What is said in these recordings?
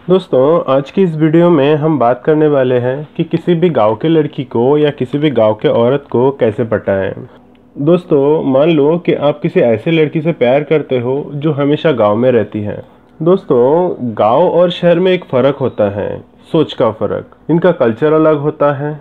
दोस्तों, आज की इस वीडियो में हम बात करने वाले हैं कि किसी भी गांव के लड़की को या किसी भी गांव के औरत को कैसे पटाएं। दोस्तों, मान लो कि आप किसी ऐसे लड़की से प्यार करते हो जो हमेशा गांव में रहती है। दोस्तों, गांव और शहर में एक फ़र्क होता है, सोच का फ़र्क। इनका कल्चर अलग होता है।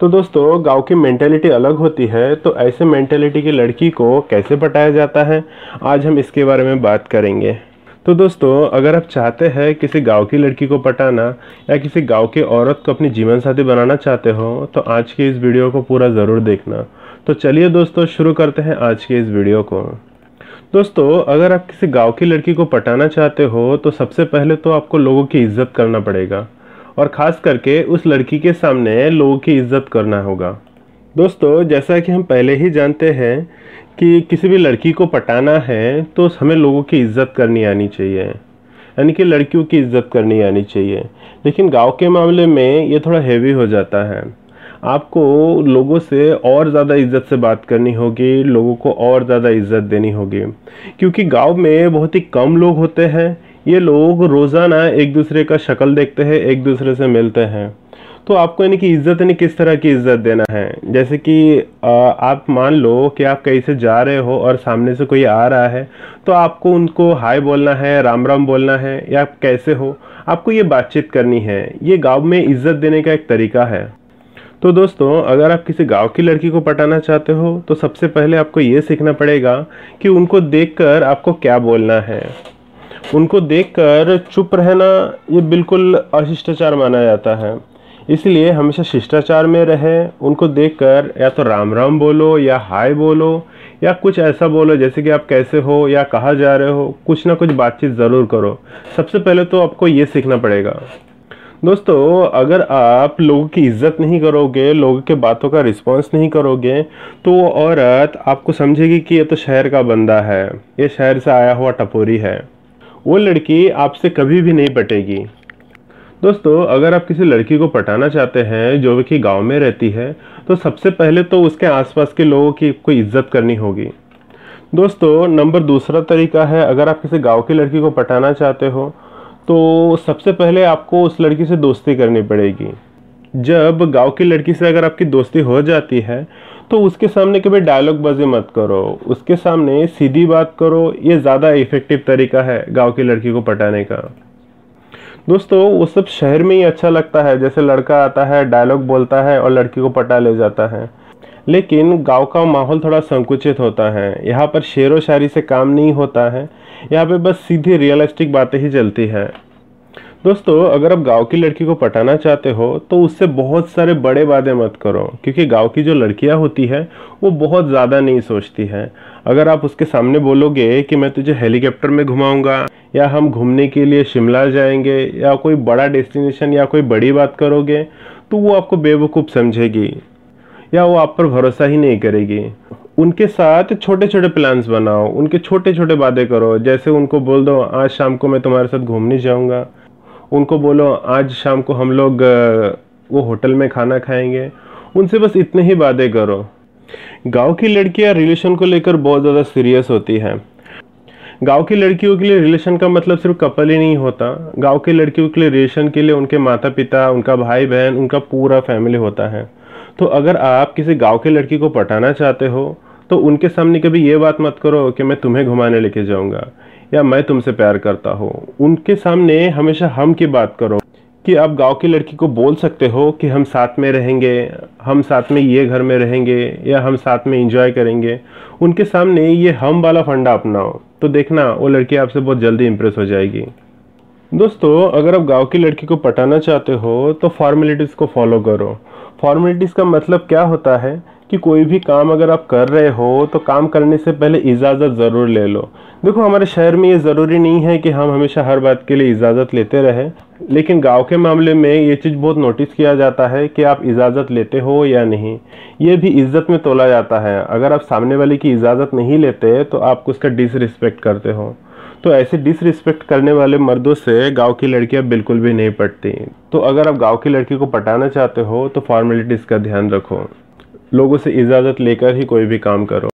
तो दोस्तों, गांव की मेंटेलिटी अलग होती है, तो ऐसे मेंटेलिटी की लड़की को कैसे पटाया जाता है, आज हम इसके बारे में बात करेंगे। तो दोस्तों, अगर आप चाहते हैं किसी गांव की लड़की को पटाना या किसी गांव की औरत को अपनी जीवन साथी बनाना चाहते हो तो आज की इस वीडियो को पूरा ज़रूर देखना। तो चलिए दोस्तों, शुरू करते हैं आज के इस वीडियो को। दोस्तों, अगर आप किसी गांव की लड़की को पटाना चाहते हो तो सबसे पहले तो आपको लोगों की इज्जत करना पड़ेगा और ख़ास करके उस लड़की के सामने लोगों की इज्जत करना होगा। दोस्तों, जैसा कि हम पहले ही जानते हैं कि किसी भी लड़की को पटाना है तो हमें लोगों की इज्जत करनी आनी चाहिए, यानी कि लड़कियों की इज्जत करनी आनी चाहिए। लेकिन गांव के मामले में ये थोड़ा हैवी हो जाता है। आपको लोगों से और ज़्यादा इज्जत से बात करनी होगी, लोगों को और ज़्यादा इज्जत देनी होगी, क्योंकि गांव में बहुत ही कम लोग होते हैं। ये लोग रोज़ाना एक दूसरे का शक्ल देखते हैं, एक दूसरे से मिलते हैं। तो आपको यानी कि इज्जत यानी किस तरह की इज्जत देना है, जैसे कि आप मान लो कि आप कहीं से जा रहे हो और सामने से कोई आ रहा है तो आपको उनको हाय बोलना है, राम राम बोलना है या आप कैसे हो, आपको ये बातचीत करनी है। ये गांव में इज्जत देने का एक तरीका है। तो दोस्तों, अगर आप किसी गांव की लड़की को पटाना चाहते हो तो सबसे पहले आपको ये सीखना पड़ेगा कि उनको देखकर आपको क्या बोलना है। उनको देखकर चुप रहना ये बिल्कुल अशिष्टाचार माना जाता है, इसलिए हमेशा शिष्टाचार में रहे। उनको देखकर या तो राम राम बोलो या हाय बोलो या कुछ ऐसा बोलो जैसे कि आप कैसे हो या कहाँ जा रहे हो, कुछ ना कुछ बातचीत ज़रूर करो। सबसे पहले तो आपको ये सीखना पड़ेगा। दोस्तों, अगर आप लोगों की इज्जत नहीं करोगे, लोगों के बातों का रिस्पॉन्स नहीं करोगे तो वो औरत आपको समझेगी कि ये तो शहर का बंदा है, ये शहर से आया हुआ टपोरी है। वो लड़की आपसे कभी भी नहीं पटेगी। दोस्तों, अगर आप किसी लड़की को पटाना चाहते हैं जो कि गांव में रहती है तो सबसे पहले तो उसके आसपास के लोगों की आपको इज्जत करनी होगी। दोस्तों, नंबर दूसरा तरीका है, अगर आप किसी गांव की लड़की को पटाना चाहते हो तो सबसे पहले आपको उस लड़की से दोस्ती करनी पड़ेगी। जब गांव की लड़की से अगर आपकी दोस्ती हो जाती है तो उसके सामने कभी डायलॉग बाजी मत करो, उसके सामने सीधी बात करो। ये ज़्यादा इफेक्टिव तरीका है गाँव की लड़की को पटाने का। दोस्तों, वो सब शहर में ही अच्छा लगता है, जैसे लड़का आता है, डायलॉग बोलता है और लड़की को पटा ले जाता है। लेकिन गांव का माहौल थोड़ा संकुचित होता है। यहाँ पर शेरो शायरी से काम नहीं होता है, यहाँ पे बस सीधी रियलिस्टिक बातें ही चलती है। दोस्तों, अगर आप गांव की लड़की को पटाना चाहते हो तो उससे बहुत सारे बड़े वादे मत करो, क्योंकि गांव की जो लड़कियां होती है वो बहुत ज़्यादा नहीं सोचती है। अगर आप उसके सामने बोलोगे कि मैं तुझे हेलीकॉप्टर में घुमाऊंगा या हम घूमने के लिए शिमला जाएंगे या कोई बड़ा डेस्टिनेशन या कोई बड़ी बात करोगे तो वो आपको बेवकूफ़ समझेगी या वो आप पर भरोसा ही नहीं करेगी। उनके साथ छोटे छोटे प्लान्स बनाओ, उनके छोटे छोटे वादे करो। जैसे उनको बोल दो आज शाम को मैं तुम्हारे साथ घूमने जाऊंगा, उनको बोलो आज शाम को हम लोग वो होटल में खाना खाएंगे। उनसे बस इतने ही वादे करो। गांव की लड़कियां रिलेशन को लेकर बहुत ज़्यादा सीरियस होती हैं। गांव की लड़कियों के लिए रिलेशन का मतलब सिर्फ कपल ही नहीं होता। गांव की लड़कियों के लिए रिलेशन के लिए उनके माता पिता, उनका भाई बहन, उनका पूरा फैमिली होता है। तो अगर आप किसी गांव की लड़की को पटाना चाहते हो तो उनके सामने कभी ये बात मत करो कि मैं तुम्हें घुमाने लेके जाऊंगा या मैं तुमसे प्यार करता हूँ। उनके सामने हमेशा हम की बात करो कि आप गांव की लड़की को बोल सकते हो कि हम साथ में रहेंगे, हम साथ में ये घर में रहेंगे या हम साथ में एंजॉय करेंगे। उनके सामने ये हम वाला फंडा अपनाओ, तो देखना वो लड़की आपसे बहुत जल्दी इंप्रेस हो जाएगी। दोस्तों, अगर आप गांव की लड़की को पटाना चाहते हो तो फॉर्मेलिटीज़ को फॉलो करो। फॉर्मेलिटीज़ का मतलब क्या होता है कि कोई भी काम अगर आप कर रहे हो तो काम करने से पहले इजाज़त ज़रूर ले लो। देखो, हमारे शहर में ये ज़रूरी नहीं है कि हम हमेशा हर बात के लिए इजाज़त लेते रहें, लेकिन गांव के मामले में ये चीज़ बहुत नोटिस किया जाता है कि आप इजाज़त लेते हो या नहीं। ये भी इज्जत में तोला जाता है। अगर आप सामने वाले की इजाज़त नहीं लेते तो आप उसका डिसरिस्पेक्ट करते हो। तो ऐसे डिसरिस्पेक्ट करने वाले मर्दों से गांव की लड़कियां बिल्कुल भी नहीं पटती। तो अगर आप गांव की लड़की को पटाना चाहते हो तो फॉर्मेलिटीज़ का ध्यान रखो, लोगों से इजाज़त लेकर ही कोई भी काम करो।